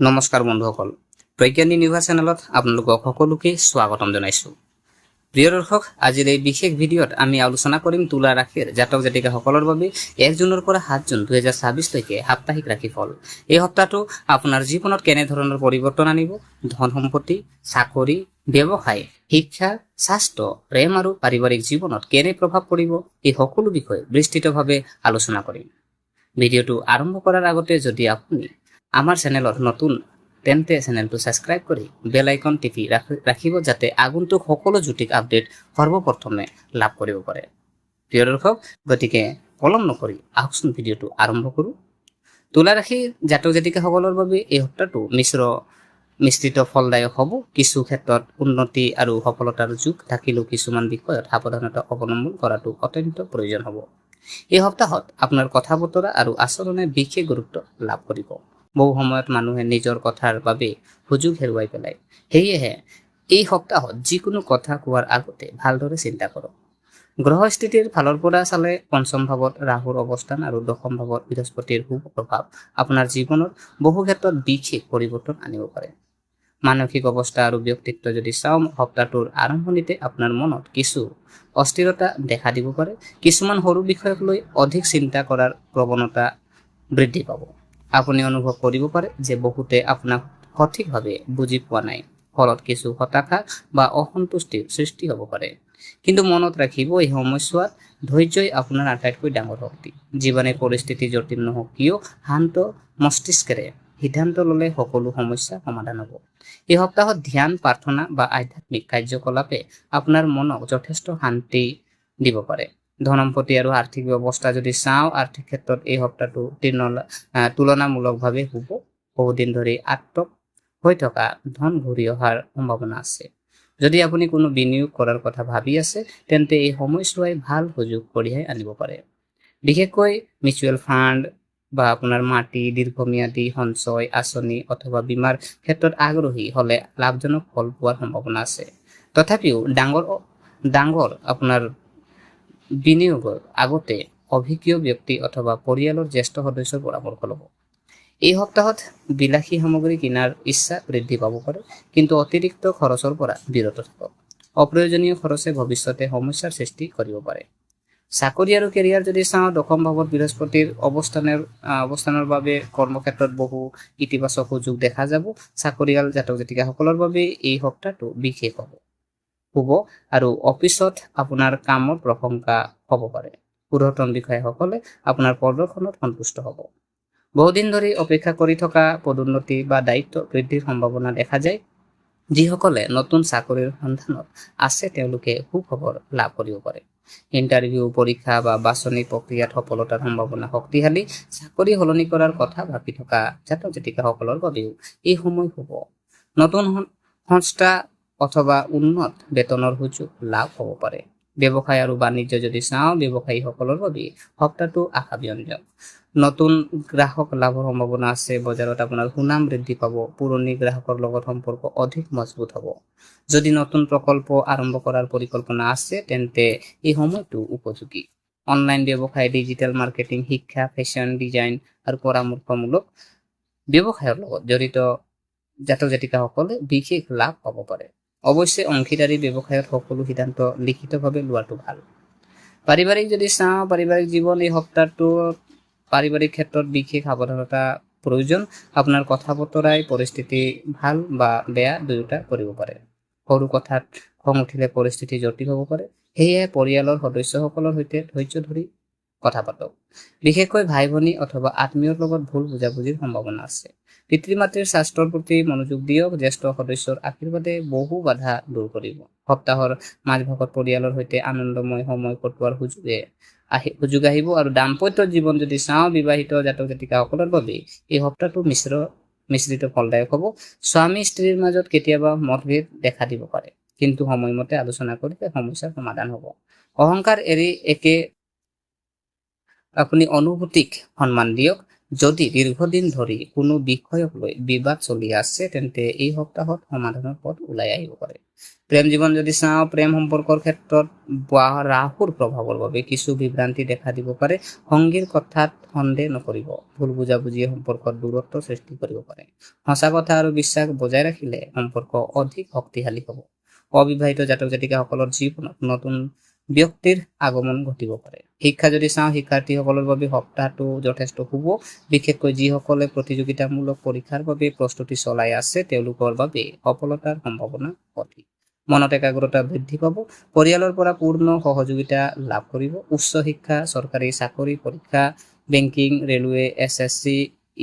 নমস্কাৰ বন্ধুসকল, প্ৰজ্ঞান ইউনিভাৰ্ছ চেনেলত আপোনালোকক সকলোকে স্বাগতম জনাইছোঁ। প্ৰিয় দৰ্শক, আজিৰ এই বিশেষ ভিডিঅ'ত আমি আলোচনা কৰিম তুলা ৰাশিৰ জাতক জাতিকাসকলৰ বাবে 1 জুনৰ পৰা 7 জুন 2026 লৈকে সাপ্তাহিক ৰাশিফল। এই সপ্তাহটো আপোনাৰ জীৱনত কেনে ধৰণৰ পৰিৱৰ্তন আনিব, ধন সম্পত্তি, চাকৰি, ব্যৱসায়, শিক্ষা, স্বাস্থ্য, প্ৰেম আৰু পাৰিবাৰিক জীৱনত কেনে প্ৰভাৱ পৰিব, এই সকলো বিষয়ে বিস্তৃতভাৱে আলোচনা কৰিম। ভিডিঅ'টো আৰম্ভ কৰাৰ আগতে যদি আপুনি আমাৰ চেনেলত নতুন তেন্তে চেনেলটো ছাবস্ক্ৰাইব কৰি বেল আইকন টিপি ৰাখিব যাতে আগন্তুক সকলো জুটিক আপডেট সৰ্বপ্ৰথমে লাভ কৰিব পাৰে। প্ৰিয় দৰ্শক, গতিকে পলম নকৰি আহকচোন ভিডিঅ'টো আৰম্ভ কৰোঁ। তুলা ৰাশি জাতক জাতিকাসকলৰ বাবে এই সপ্তাহটো মিশ্ৰিত ফলদায়ক হ'ব। কিছু ক্ষেত্ৰত উন্নতি আৰু সফলতাৰ যোগ থাকিলেও কিছুমান বিষয়ত সাৱধানতা অৱলম্বন কৰাটো অত্যন্ত প্ৰয়োজন হ'ব। এই সপ্তাহত আপোনাৰ কথা বতৰা আৰু আচৰণে বিশেষ গুৰুত্ব লাভ কৰিব। বহু সময়ত মানুহে নিজৰ কথাৰ বাবে সুযোগ হেৰুৱাই পেলায়। সেয়েহে এই সপ্তাহত যিকোনো কথা কোৱাৰ আগতে ভালদৰে চিন্তা কৰক। গ্ৰহস্থিতিৰ ফালৰ পৰা চালে পঞ্চম ভাৱত ৰাহুৰ অৱস্থান আৰু দশম ভাৱত বৃহস্পতিৰ শুভ প্ৰভাৱ আপোনাৰ জীৱনত বহু ক্ষেত্ৰত বিশেষ পৰিৱৰ্তন আনিব পাৰে। মানসিক অৱস্থা আৰু ব্যক্তিত্ব যদি চাওঁ, সপ্তাহটোৰ আৰম্ভণিতে আপোনাৰ মনত কিছু অস্থিৰতা দেখা দিব পাৰে। কিছুমান সৰু বিষয়ক লৈ অধিক চিন্তা কৰাৰ প্ৰৱণতা বৃদ্ধি পাব। আপুনি অনুভৱ কৰিব পাৰে যে বহুতে আপোনাক সঠিকভাৱে বুজি পোৱা নাই, ফলত কিছু হতাশা বা অসন্তুষ্টিৰ সৃষ্টি হ'ব পাৰে। কিন্তু মনত ৰাখিব, এই সময়ছোৱাত ধৈৰ্যই আপোনাৰ আটাইতকৈ ডাঙৰ শক্তি। যিমানে পৰিস্থিতি জটিল নহওক কিয়, শান্ত মস্তিষ্কেৰে সিদ্ধান্ত ল'লে সকলো সমস্যা সমাধান হ'ব। এই সপ্তাহত ধ্যান, প্ৰাৰ্থনা বা আধ্যাত্মিক কাৰ্যকলাপে আপোনাৰ মনক যথেষ্ট শান্তি দিব পাৰে। ধন সম্পত্তি আৰু আৰ্থিক ব্যৱস্থা যদি চাওঁ, আৰ্থিক ক্ষেত্ৰত এই সপ্তাহটো তুলনামূলকভাৱে শুভ। বহুদিন ধৰি আটক হৈ থকা ধন ঘূৰি অহাৰ সম্ভাৱনা আছে। যদি আপুনি কোনো বিনিয়োগ কৰাৰ কথা ভাবি আছে, তেন্তে এই সময়ছোৱাই ভাল সুযোগ কঢ়িয়াই আনিব পাৰে। বিশেষকৈ মিউচুৱেল ফাণ্ড বা আপোনাৰ মাটি, দীৰ্ঘম্যাদী সঞ্চয় আঁচনি অথবা বীমাৰ ক্ষেত্ৰত আগ্ৰহী হ'লে লাভজনক ফল পোৱাৰ সম্ভাৱনা আছে। তথাপিও ডাঙৰ আপোনাৰ বিনিয়োগৰ আগতে অভিজ্ঞ ব্যক্তি অথবা পৰিয়ালৰ জ্যেষ্ঠ সদস্যৰ পৰামৰ্শ ল'ব। এই সপ্তাহত বিলাসী সামগ্ৰী কিনাৰ ইচ্ছা বৃদ্ধি পাব পাৰে, কিন্তু অতিৰিক্ত খৰচৰ পৰা বিৰত থাকক। অপ্ৰয়োজনীয় খৰচে ভৱিষ্যতে সমস্যাৰ সৃষ্টি কৰিব পাৰে। চাকৰি আৰু কেৰিয়াৰ যদি চাওঁ, দশম ভাৱত বৃহস্পতিৰ অৱস্থানৰ বাবে কৰ্মক্ষেত্ৰত বহু ইতিবাচক সুযোগ দেখা যাব। চাকৰিয়াল জাতক জাতিকাসকলৰ বাবে এই সপ্তাহটো বিশেষ শুভ আৰু অফিচত আপোনাৰ কামৰ প্ৰশংসা হ'ব পাৰে। ঊৰ্ধ্বতন বিষয়াসকলে আপোনাৰ প্ৰদৰ্শনত সন্তুষ্ট হ'ব। বহুদিন ধৰি অপেক্ষা কৰি থকা পদোন্নতি বা দায়িত্ব বৃদ্ধিৰ সম্ভাৱনা দেখা যায়। যিসকলে নতুন চাকৰিৰ সন্ধানত আছে তেওঁলোকে সুখবৰ লাভ কৰিব পাৰে। ইণ্টাৰভিউ, পৰীক্ষা বা বাছনি প্ৰক্ৰিয়াত সফলতাৰ সম্ভাৱনা শক্তিশালী। চাকৰি সলনি কৰাৰ কথা ভাবি থকা জাতক জাতিকাসকলৰ বাবেও এই সময় শুভ। নতুন সংস্থা অথবা উন্নত বেতনৰ সুযোগ লাভ হ'ব পাৰে। ব্যৱসায় আৰু বাণিজ্য যদি চাওঁ, ব্যৱসায়ীসকলৰ বাবে সপ্তাহটো আশাব্যঞ্জক। নতুন গ্ৰাহক লাভৰ সম্ভাৱনা আছে। বজাৰত আপোনাৰ সুনাম বৃদ্ধি পাব। পুৰণি গ্ৰাহকৰ লগত সম্পৰ্ক অধিক মজবুত হ'ব। যদি নতুন প্ৰকল্প আৰম্ভ কৰাৰ পৰিকল্পনা আছে, তেন্তে এই সময়টো উপযোগী। অনলাইন ব্যৱসায়, ডিজিটেল মাৰ্কেটিং, শিক্ষা, ফেশ্বন ডিজাইন আৰু পৰামৰ্শমূলক ব্যৱসায়ৰ লগত জড়িত জাতক জাতিকাসকলে বিশেষ লাভ পাব পাৰে। অৱশ্যে অংশীদাৰী ব্যৱসায়ত সকলো সিদ্ধান্ত লিখিতভাৱে লোৱাটো ভাল। পাৰিবাৰিক যদি চাওঁ, পাৰিবাৰিক জীৱন এই সপ্তাহটোত পাৰিবাৰিক ক্ষেত্ৰত বিশেষ সাৱধানতা প্ৰয়োজন। আপোনাৰ কথা বতৰাই পৰিস্থিতি ভাল বা বেয়া দুয়োটা কৰিব পাৰে। সৰু কথাত খং উঠিলে পৰিস্থিতি জটিল হ'ব পাৰে। সেয়েহে পৰিয়ালৰ সদস্যসকলৰ সৈতে ধৈৰ্য ধৰি কথা পাতক। বিশেষকৈ ভাই ভনী অথবা আত্মীয়ৰ লগত ভুল বুজাবুজিৰ সম্ভাৱনা আছে। পিতৃ মাতৃৰ স্বাস্থ্যৰ প্ৰতি মনোযোগ দিয়ক। জ্যেষ্ঠ সদস্যৰ আশীৰ্বাদে বহু বাধা দূৰ কৰিব। সপ্তাহৰ মাজভাগত পৰিয়ালৰ সৈতে আনন্দময় সময় কটোৱাৰ সুযোগ আহিব। আৰু দাম্পত্য জীৱন যদি চাওঁ, বিবাহিত জাতক জাতিকাসকলৰ বাবে এই সপ্তাহটো মিশ্ৰিত ফলদায়ক হ'ব। স্বামী স্ত্ৰীৰ মাজত কেতিয়াবা মতভেদ দেখা দিব পাৰে, কিন্তু সময়মতে আলোচনা কৰিলে সমস্যাৰ সমাধান হ'ব। অহংকাৰ এৰি আপুনি অনুভূতিক সন্মান দিয়ক। যদি দীৰ্ঘদিন ধৰি কোনো বিষয়ক লৈ বিবাদ চলি আছে, তেন্তে এই সপ্তাহত সমাধানৰ পথ ওলাই আহিব পাৰে। প্ৰেম জীৱন যদি চাওঁ, প্ৰেম সম্পৰ্কৰ ক্ষেত্ৰত ৰাহুৰ প্ৰভাৱৰ বাবে কিছু বিভ্ৰান্তি দেখা দিব পাৰে। সংগীৰ কথাত সন্দেহ নকৰিব, ভুল বুজাবুজিয়ে সম্পৰ্কত দূৰত্ব সৃষ্টি কৰিব পাৰে। সঁচা কথা আৰু বিশ্বাস বজাই ৰাখিলে সম্পৰ্ক অধিক শক্তিশালী হ'ব। অবিবাহিত জাতক জাতিকাসকলৰ জীৱনত নতুন ব্যক্তিৰ আগমন ঘটিব পাৰে। শিক্ষা যদি চাওঁ, শিক্ষাৰ্থীসকলৰ বাবে সপ্তাহটো যথেষ্ট শুভ। বিশেষকৈ যিসকলে প্ৰতিযোগিতামূলক পৰীক্ষাৰ বাবে প্ৰস্তুতি চলাই আছে তেওঁলোকৰ বাবে সফলতাৰ সম্ভাৱনা অধিক। মনত একাগ্ৰতা বৃদ্ধি পাব। পৰিয়ালৰ পৰা পূৰ্ণ সহযোগিতা লাভ কৰিব। উচ্চ শিক্ষা, চৰকাৰী চাকৰি পৰীক্ষা, বেংকিং, ৰেলৱে, SSC,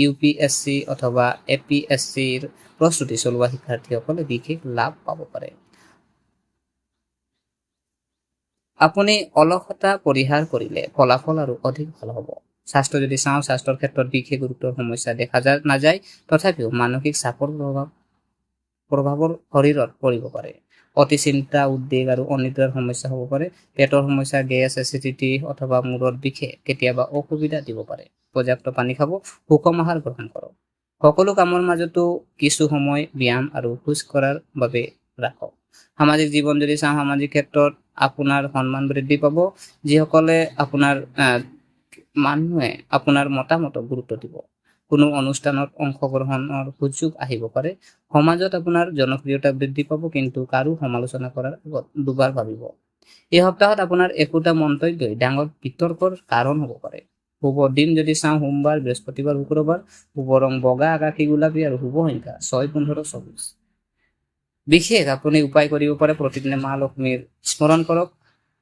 UPSC অথবা APSCৰ প্ৰস্তুতি চলোৱা শিক্ষাৰ্থীসকলে বিশেষ লাভ পাব পাৰে। আপুনি অলসতা পৰিহাৰ কৰিলে ফলাফল আৰু অধিক ভাল হ'ব। স্বাস্থ্য যদি চাওঁ, স্বাস্থ্যৰ ক্ষেত্ৰত বিশেষ গুৰুতৰ সমস্যা দেখা নাযায়, তথাপিও মানসিক চাপৰ প্ৰভাৱৰ শৰীৰত পৰিব পাৰে। অতি চিন্তা, উদ্বেগ আৰু অনিদ্ৰাৰ সমস্যা হ'ব পাৰে। পেটৰ সমস্যা, গেছ, এচিডিটি অথবা মূৰৰ বিষে কেতিয়াবা অসুবিধা দিব পাৰে। পৰ্যাপ্ত পানী খাব, সুষম আহাৰ গ্ৰহণ কৰক। সকলো কামৰ মাজতো কিছু সময় ব্যায়াম আৰু খোজ কঢ়াৰ বাবে ৰাখক। সামাজিক জীৱন যদি চাওঁ, সামাজিক ক্ষেত্ৰত আপোনাৰ সন্মান বৃদ্ধি পাব। যিসকলে মানুহে আপোনাৰ মতামতক গুৰুত্ব দিব। কোনো অনুষ্ঠানত অংশগ্ৰহণৰ সুযোগ আহিব পাৰে। সমাজত আপোনাৰ জনপ্ৰিয়তা বৃদ্ধি পাব, কিন্তু কাৰো সমালোচনা কৰাৰ আগত দুবাৰ ভাবিব। এই সপ্তাহত আপোনাৰ একোটা মন্তব্যই ডাঙৰ বিতৰ্কৰ কাৰণ হ'ব পাৰে। শুভ দিন যদি চাওঁ, সোমবাৰ, বৃহস্পতিবাৰ, শুক্ৰবাৰ। শুভ ৰং বগা, আকাশী গোলাপী আৰু শুভ সংখ্যা 6, 15, 24। বিশেষ আপুনি উপায় কৰিব পাৰে, প্ৰতিদিনে মা লক্ষ্মীৰ স্মৰণ কৰক,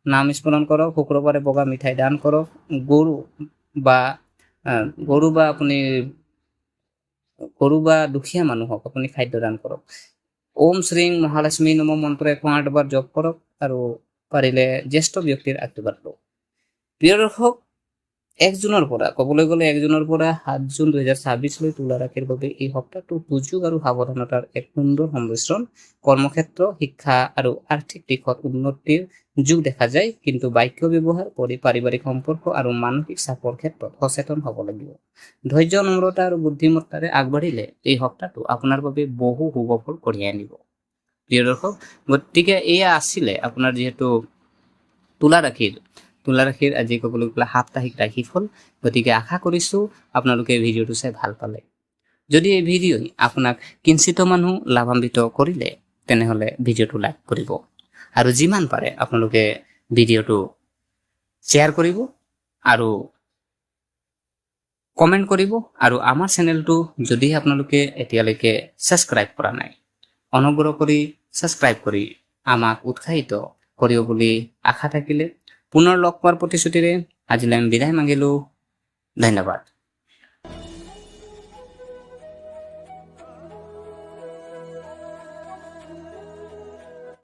নাম স্মৰণ কৰক। শুক্ৰবাৰে বগা মিঠাই দান কৰক। গৰু বা দুখীয়া মানুহক আপুনি খাদ্য দান কৰক। ওম শ্ৰীং মহালক্ষ্মী নম মন্ত্ৰ 108 বাৰ জপ কৰক আৰু পাৰিলে জ্যেষ্ঠ ব্যক্তিৰ আশীৰ্বাদ লওক। প্ৰিয় দৰ্শক, 1 জুনৰ পৰা 7 জুন 2026 লৈ তুলা ৰাশিৰ বাবে এই সপ্তাহটো সুযোগ আৰু সাৱধানতাৰ এক সুন্দৰ সংমিশ্ৰণ। কৰ্মক্ষেত্ৰ, শিক্ষা আৰু আৰ্থিক দিশত উন্নতিৰ যোগ দেখা যায়, কিন্তু বাক্য ব্যৱহাৰ কৰি পাৰিবাৰিক সম্পৰ্ক আৰু মানসিক চাপৰ ক্ষেত্ৰত সচেতন হ'ব লাগিব। ধৈৰ্য, নম্ৰতা আৰু বুদ্ধিমত্তাৰে আগবাঢ়িলে এই সপ্তাহটো আপোনাৰ বাবে বহু শুভ ফল কঢ়িয়াই আনিব। প্ৰিয় দৰ্শক, গতিকে এয়া আছিলে আপোনাৰ যিহেতু তুলা ৰাশিৰ আজি ক'বলৈ গ'লে সাপ্তাহিক ৰাশিফল। গতিকে আশা কৰিছোঁ আপোনালোকে ভিডিঅ'টো চাই ভাল পালে। যদি এই ভিডিঅ'ই আপোনাক কিঞ্চিত মানুহ লাভান্বিত কৰিলে তেনেহ'লে ভিডিঅ'টো লাইক কৰিব আৰু যিমান পাৰে আপোনালোকে ভিডিঅ'টো শ্বেয়াৰ কৰিব আৰু কমেণ্ট কৰিব। আৰু আমাৰ চেনেলটো যদি আপোনালোকে এতিয়ালৈকে ছাবস্ক্ৰাইব কৰা নাই, অনুগ্ৰহ কৰি ছাবস্ক্ৰাইব কৰি আমাক উৎসাহিত কৰিব বুলি আশা থাকিলে পুনৰ লগ পোৱাৰ প্ৰতিশ্ৰুতিৰে আজিলৈ আমি বিদায় মাগিলোঁ। ধন্যবাদ।